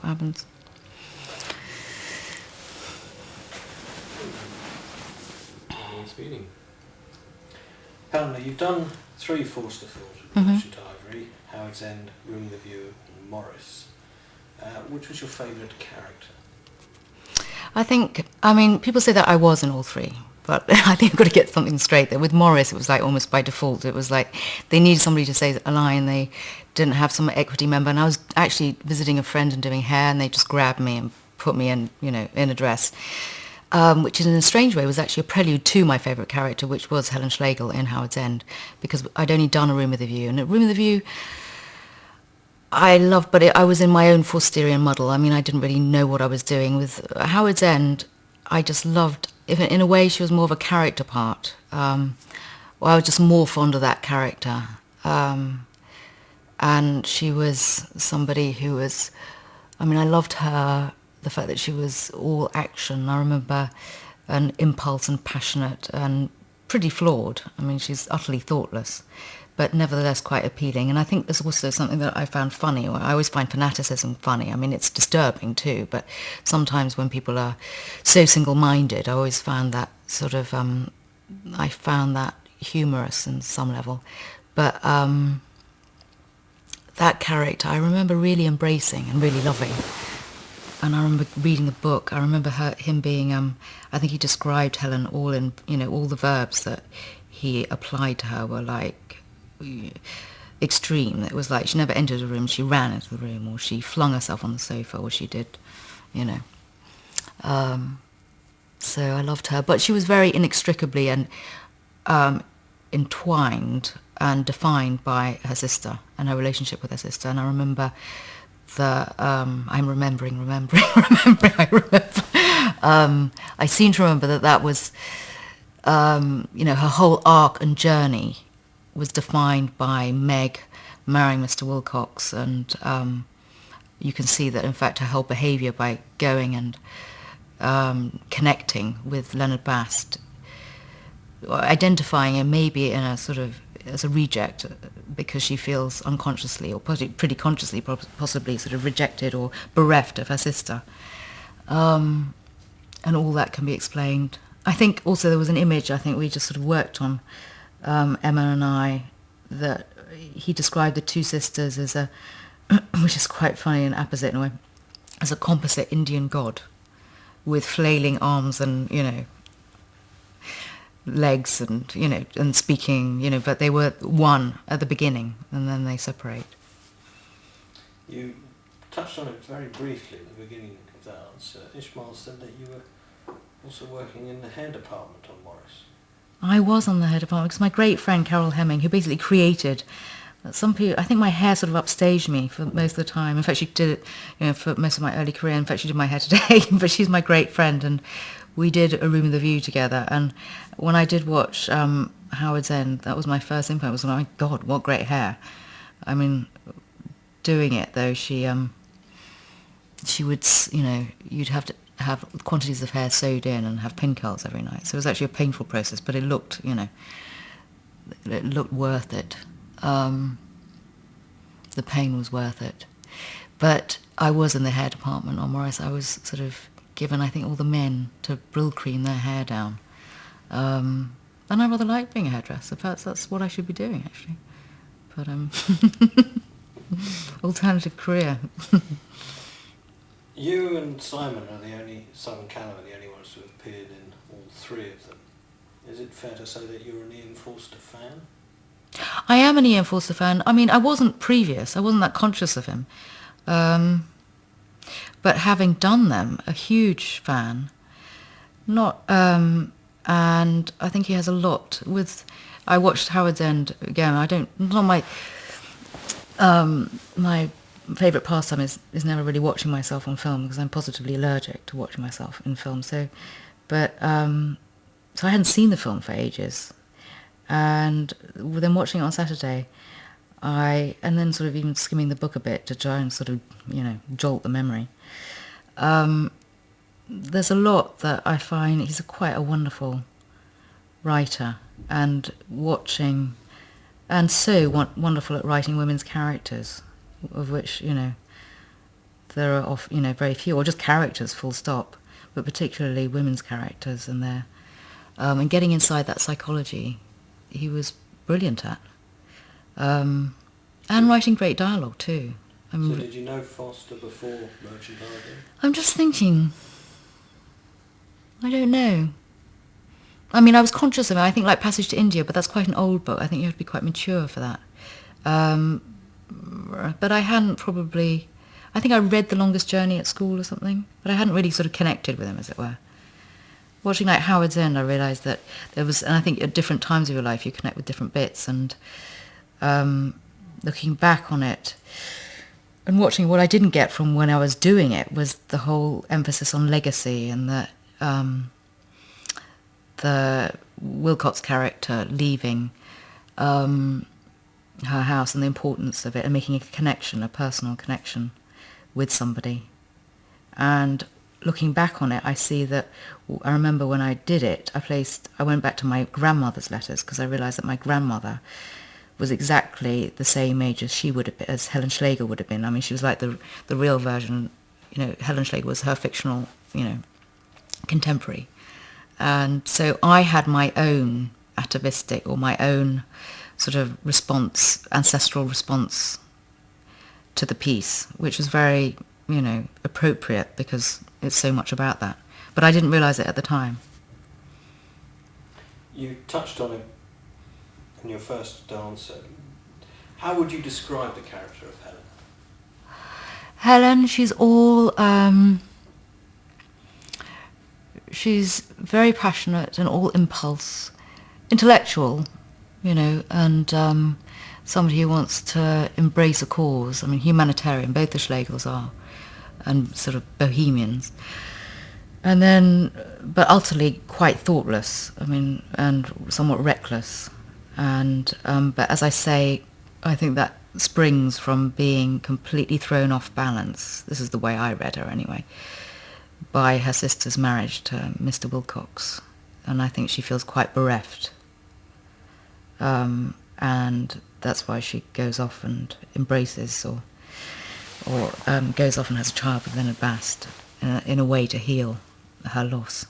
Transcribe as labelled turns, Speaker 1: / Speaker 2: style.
Speaker 1: happens.
Speaker 2: Nice meeting. Helena, you've done 3 Forster films with Merchant Ivory, Howard's End, Room with You and Morris. Which was your favourite character?
Speaker 1: I mean, people say that I was in all 3, but I think I've got to get something straight there. With Morris, it was like almost by default. It was like they needed somebody to say a line. They didn't have some equity member, and I was actually visiting a friend and doing hair, and they just grabbed me and put me in, in a dress, which in a strange way was actually a prelude to my favourite character, which was Helen Schlegel in Howard's End, because I'd only done A Room with a View, and A Room with a View I loved, but I was in my own Forsterian muddle. I mean, I didn't really know what I was doing. With Howard's End, I just loved, in a way, she was more of a character part. I was just more fond of that character. And she was somebody who was, I mean, I loved her, the fact that she was all action. I remember an impulse and passionate and pretty flawed. I mean, she's utterly thoughtless, but nevertheless quite appealing. And I think there's also something that I found funny. I always find fanaticism funny. I mean, it's disturbing too, but sometimes when people are so single-minded, I always found that sort of, I found that humorous in some level. But that character I remember really embracing and really loving. And I remember reading the book. I remember him being, I think he described Helen all in, all the verbs that he applied to her were like extreme. It was like she never entered a room, she ran into the room, or she flung herself on the sofa, or she did, So I loved her. But she was very inextricably and entwined and defined by her sister and her relationship with her sister. And I remember I'm remembering, I remember. I seem to remember that was, her whole arc and journey was defined by Meg marrying Mr. Wilcox, and you can see that, in fact, her whole behaviour by going and connecting with Leonard Bast, identifying him maybe in a sort of as a reject because she feels unconsciously or pretty consciously possibly sort of rejected or bereft of her sister. And all that can be explained. I think also there was an image I think we just sort of worked on, Emma and I, that he described the two sisters as a, which is quite funny and apposite in a way, as a composite Indian god with flailing arms and, legs and, and speaking, but they were one at the beginning and then they separate.
Speaker 2: You touched on it very briefly at the beginning of that answer. Ishmael said that you were also working in the hair department on Morris. I
Speaker 1: was on the hair department because my great friend Carol Hemming, who basically created some people, I think my hair sort of upstaged me for most of the time. In fact, she did it, for most of my early career. In fact, she did my hair today, but she's my great friend, and we did A Room with a View together. And when I did watch Howard's End, that was my first impact. Was, oh my God, what great hair! I mean, doing it though, she would, you'd have to have quantities of hair sewed in and have pin curls every night. So it was actually a painful process, but it looked, it looked worth it. The pain was worth it. But I was in the hair department on Morris. I was sort of given, I think, all the men to Brill cream their hair down. And I rather like being a hairdresser. Perhaps that's what I should be doing, actually. But alternative career.
Speaker 2: You and Simon Callum are the only ones who have appeared in all 3 of them. Is it fair to say that you're an Ian Forster fan?
Speaker 1: I am an Ian Forster fan. I mean, I wasn't previous. I wasn't that conscious of him. But having done them, a huge fan. And I think he has a lot with... I watched Howard's End again. Not my... my favourite pastime is never really watching myself on film because I'm positively allergic to watching myself in film. So I hadn't seen the film for ages. And then watching it on Saturday, and then sort of even skimming the book a bit to try and sort of, jolt the memory. There's a lot that I find he's quite a wonderful writer and so wonderful at writing women's characters, of which, there are very few, or just characters, full stop, but particularly women's characters, and their and getting inside that psychology, he was brilliant at, and writing great dialogue too.
Speaker 2: So did you know Foster before Merchandising?
Speaker 1: I'm just thinking. I don't know. I mean, I was conscious of it. I think like Passage to India, but that's quite an old book. I think you have to be quite mature for that. But I hadn't probably... I think I read The Longest Journey at school or something, but I hadn't really sort of connected with him, as it were. Watching like Howard's End, I realised that there was... And I think at different times of your life you connect with different bits, and looking back on it and watching, what I didn't get from when I was doing it was the whole emphasis on legacy, and that the Wilcox character leaving her house, and the importance of it, and making a connection, a personal connection with somebody. And looking back on it, I see that, I remember when I did it, I went back to my grandmother's letters, because I realised that my grandmother was exactly the same age as she would have been, as Helen Schlegel would have been. I mean, she was like the real version. Helen Schlegel was her fictional, contemporary. And so I had my own atavistic, or my own sort of response, ancestral response to the piece, which was very, appropriate, because it's so much about that. But I didn't realise it at the time.
Speaker 2: You touched on it in your first answer. How would you describe the character of Helen?
Speaker 1: Helen, she's all... she's very passionate and all impulse, intellectual, and somebody who wants to embrace a cause. I mean, humanitarian, both the Schlegels are, and sort of bohemians. And then, but utterly quite thoughtless, and somewhat reckless. And but as I say, I think that springs from being completely thrown off balance. This is the way I read her anyway, by her sister's marriage to Mr. Wilcox, and I think she feels quite bereft, and that's why she goes off and embraces, or goes off and has a child with Leonard Bast, in a way to heal her loss.